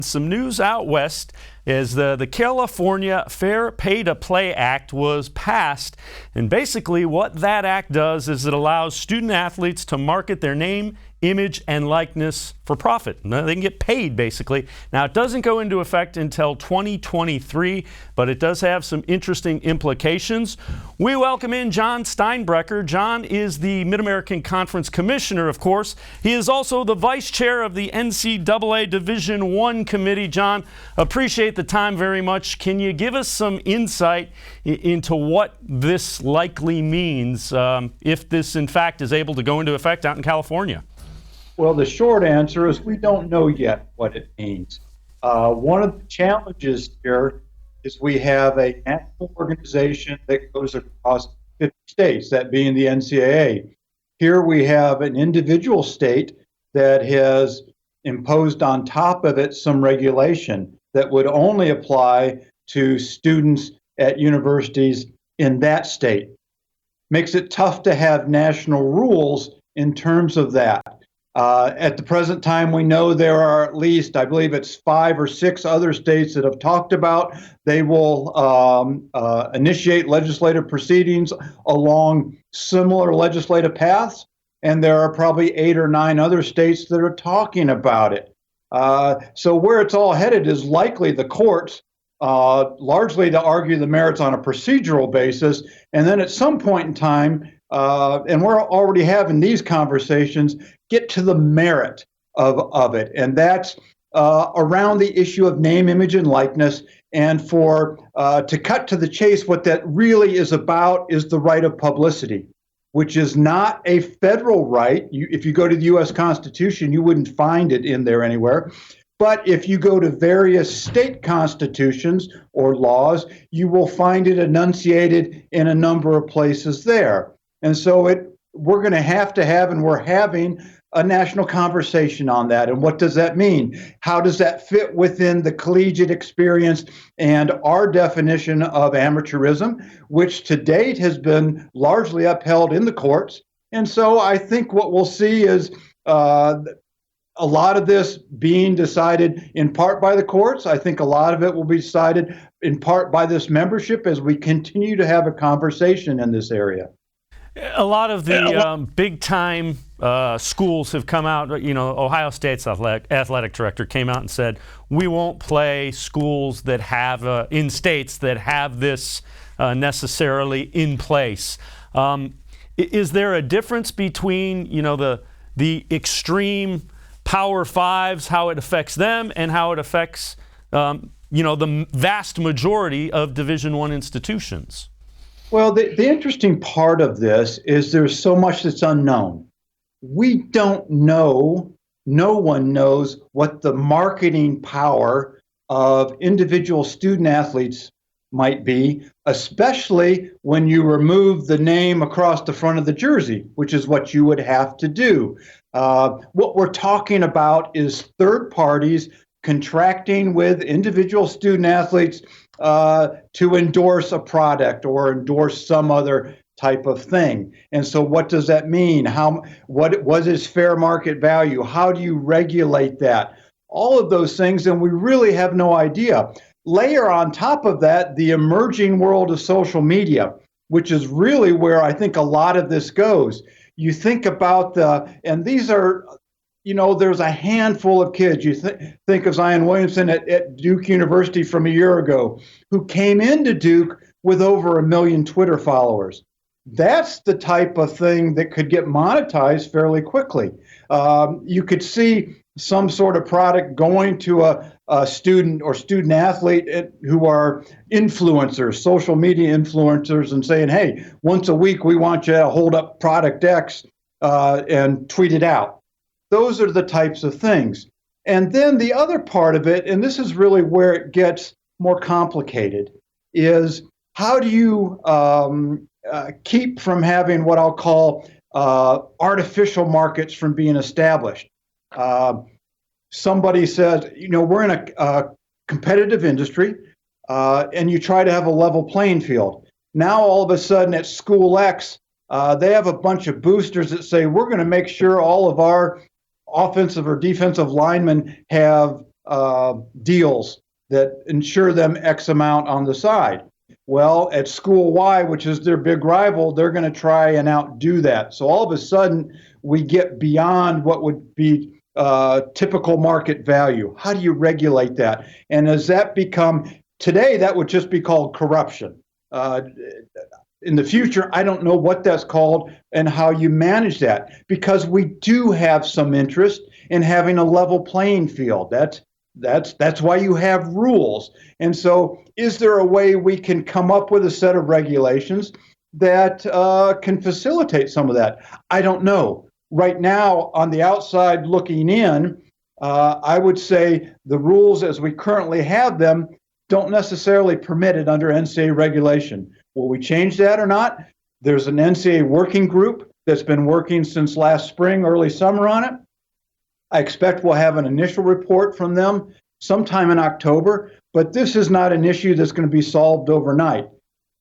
Some news out west is the California Fair Pay to Play Act was passed, and basically what that act does is it allows student athletes to market their name, image, and likeness for profit. Now, they can get paid, basically. Now, it doesn't go into effect until 2023, but it does have some interesting implications. We welcome in Jon Steinbrecher. Jon is the Mid-American Conference Commissioner, of course. He is also the Vice Chair of the NCAA Division I Committee. Jon, appreciate the time very much. Can you give us some insight into what this likely means if this, in fact, is able to go into effect out in California? Well, the short answer is we don't know yet what it means. One of the challenges here is we have a national organization that goes across 50 states, that being the NCAA. Here we have an individual state that has imposed on top of it some regulation that would only apply to students at universities in that state. Makes it tough to have national rules in terms of that. At the present time, we know there are at least, I believe it's 5 or 6 other states that have talked about they will initiate legislative proceedings along similar legislative paths, and there are probably 8 or 9 other states that are talking about it. So where it's all headed is likely the courts, largely to argue the merits on a procedural basis, and then at some point in time, and we're already having these conversations, get to the merit of it. And that's around the issue of name, image, and likeness. And to cut to the chase, what that really is about is the right of publicity, which is not a federal right. If you go to the U.S. Constitution, you wouldn't find it in there anywhere. But if you go to various state constitutions or laws, you will find it enunciated in a number of places there. And so we're going to have, and we're having a national conversation on that. And what does that mean? How does that fit within the collegiate experience and our definition of amateurism, which to date has been largely upheld in the courts? And so I think what we'll see is a lot of this being decided in part by the courts. I think a lot of it will be decided in part by this membership as we continue to have a conversation in this area. A lot of the big-time schools have come out. Ohio State's athletic director came out and said, we won't play schools that have, in states that have this necessarily in place. Is there a difference between, the extreme Power Fives, how it affects them, and how it affects, the vast majority of Division I institutions? Well, the interesting part of this is there's so much that's unknown. We don't know, no one knows what the marketing power of individual student athletes might be, especially when you remove the name across the front of the jersey, which is what you would have to do. What we're talking about is third parties contracting with individual student athletes to endorse a product or endorse some other type of thing. And so what does that mean? What is fair market value? How do you regulate that? All of those things, and we really have no idea. Layer on top of that the emerging world of social media, which is really where I think a lot of this goes. You think about and these are, there's a handful of kids. You think of Zion Williamson at Duke University from a year ago, who came into Duke with over 1 million Twitter followers. That's the type of thing that could get monetized fairly quickly. You could see some sort of product going to a student or student athlete who are influencers, social media influencers, and saying, hey, once a week we want you to hold up product X and tweet it out. Those are the types of things. And then the other part of it, and this is really where it gets more complicated, is how do you keep from having what I'll call artificial markets from being established? Somebody says, we're in a competitive industry, and you try to have a level playing field. Now, all of a sudden at School X, they have a bunch of boosters that say, we're going to make sure all of our offensive or defensive linemen have deals that ensure them X amount on the side. Well, at school Y, which is their big rival, they're going to try and outdo that. So all of a sudden, we get beyond what would be typical market value. How do you regulate that? And does that become, today, that would just be called corruption. In the future, I don't know what that's called and how you manage that, because we do have some interest in having a level playing field. That's why you have rules. And so, is there a way we can come up with a set of regulations that can facilitate some of that? I don't know. Right now, on the outside looking in, I would say the rules as we currently have them don't necessarily permit it under NCAA regulation. Will we change that or not? There's an NCAA working group that's been working since last spring, early summer on it. I expect we'll have an initial report from them sometime in October, but this is not an issue that's going to be solved overnight.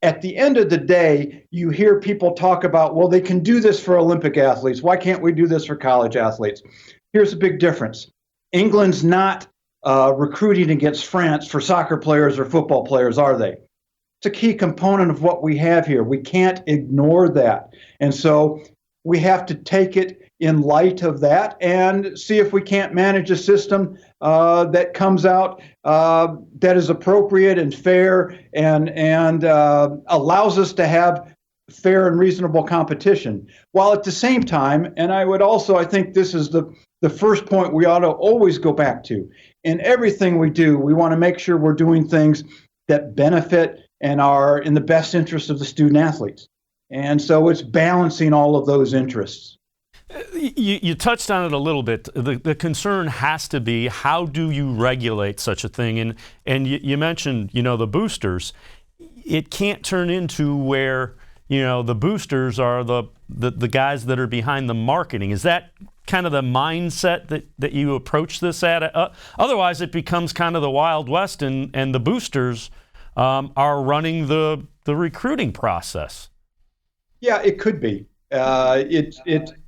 At the end of the day, you hear people talk about, well, they can do this for Olympic athletes. Why can't we do this for college athletes? Here's the big difference. England's not recruiting against France for soccer players or football players, are they? It's a key component of what we have here. We can't ignore that. And so we have to take it in light of that and see if we can't manage a system that comes out that is appropriate and fair and allows us to have fair and reasonable competition. While at the same time, and I would also, I think this is the first point we ought to always go back to. In everything we do, we want to make sure we're doing things that benefit and are in the best interest of the student athletes. And so it's balancing all of those interests. You touched on it a little bit. The concern has to be, how do you regulate such a thing? And you mentioned, the boosters. It can't turn into where, the boosters are the guys that are behind the marketing. Is that kind of the mindset that you approach this at? Otherwise, it becomes kind of the Wild West, and the boosters are running the recruiting process. Yeah, it could be.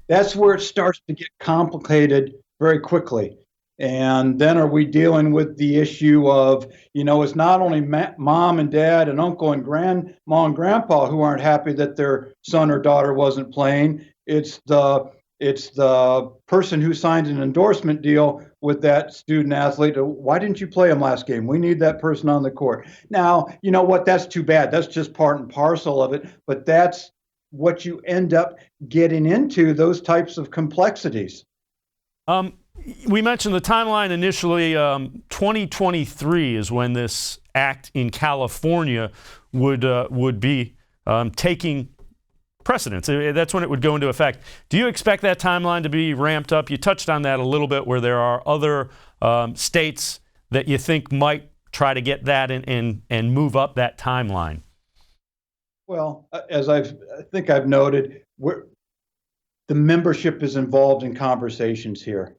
That's where it starts to get complicated very quickly. And then are we dealing with the issue of, it's not only mom and dad and uncle and grandma and grandpa who aren't happy that their son or daughter wasn't playing. It's the person who signed an endorsement deal with that student athlete. Why didn't you play him last game? We need that person on the court. Now, you know what? That's too bad. That's just part and parcel of it. But that's what you end up getting into, those types of complexities. We mentioned the timeline initially. 2023 is when this act in California would be taking precedence. That's when it would go into effect. Do you expect that timeline to be ramped up? You touched on that a little bit, where there are other states that you think might try to get that and move up that timeline. Well, as I think I've noted, the membership is involved in conversations here.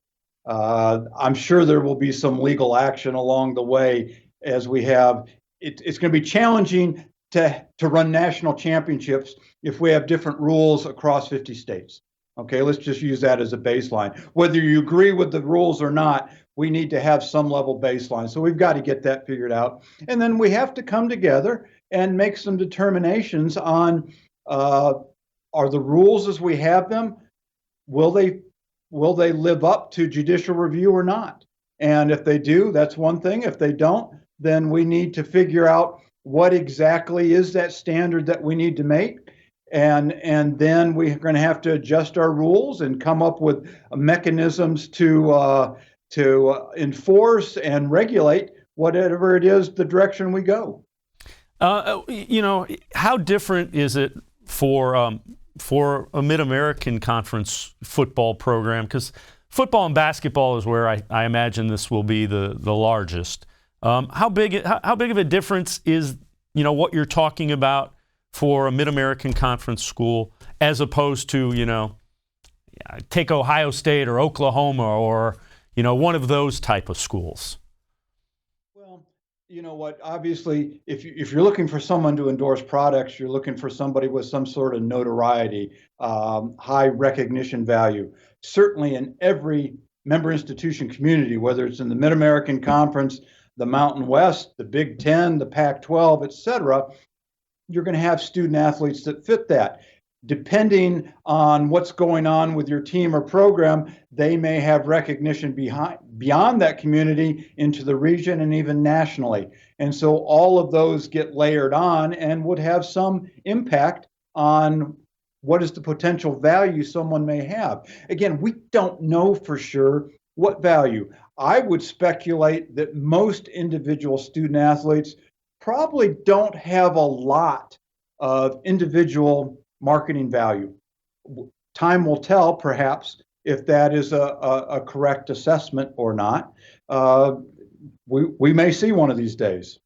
I'm sure there will be some legal action along the way as we have. It's going to be challenging to run national championships if we have different rules across 50 states. Okay, let's just use that as a baseline. Whether you agree with the rules or not, we need to have some level baseline. So we've got to get that figured out. And then we have to come together and make some determinations on, are the rules as we have them, will they live up to judicial review or not? And if they do, that's one thing. If they don't, then we need to figure out what exactly is that standard that we need to make. And then we're going to have to adjust our rules and come up with mechanisms to enforce and regulate whatever it is, the direction we go. How different is it for a Mid-American Conference football program? Because football and basketball is where I imagine this will be the largest. How big of a difference is what you're talking about for a Mid-American Conference school as opposed to take Ohio State or Oklahoma or one of those type of schools? Well, you know what? Obviously, if you're looking for someone to endorse products, you're looking for somebody with some sort of notoriety, high recognition value. Certainly, in every member institution community, whether it's in the Mid-American Conference, the Mountain West, the Big Ten, the Pac-12, et cetera, you're going to have student athletes that fit that. Depending on what's going on with your team or program, they may have recognition beyond that community into the region and even nationally. And so all of those get layered on and would have some impact on what is the potential value someone may have. Again, we don't know for sure what value. I would speculate that most individual student athletes probably don't have a lot of individual marketing value. Time will tell, perhaps, if that is a correct assessment or not. We may see one of these days.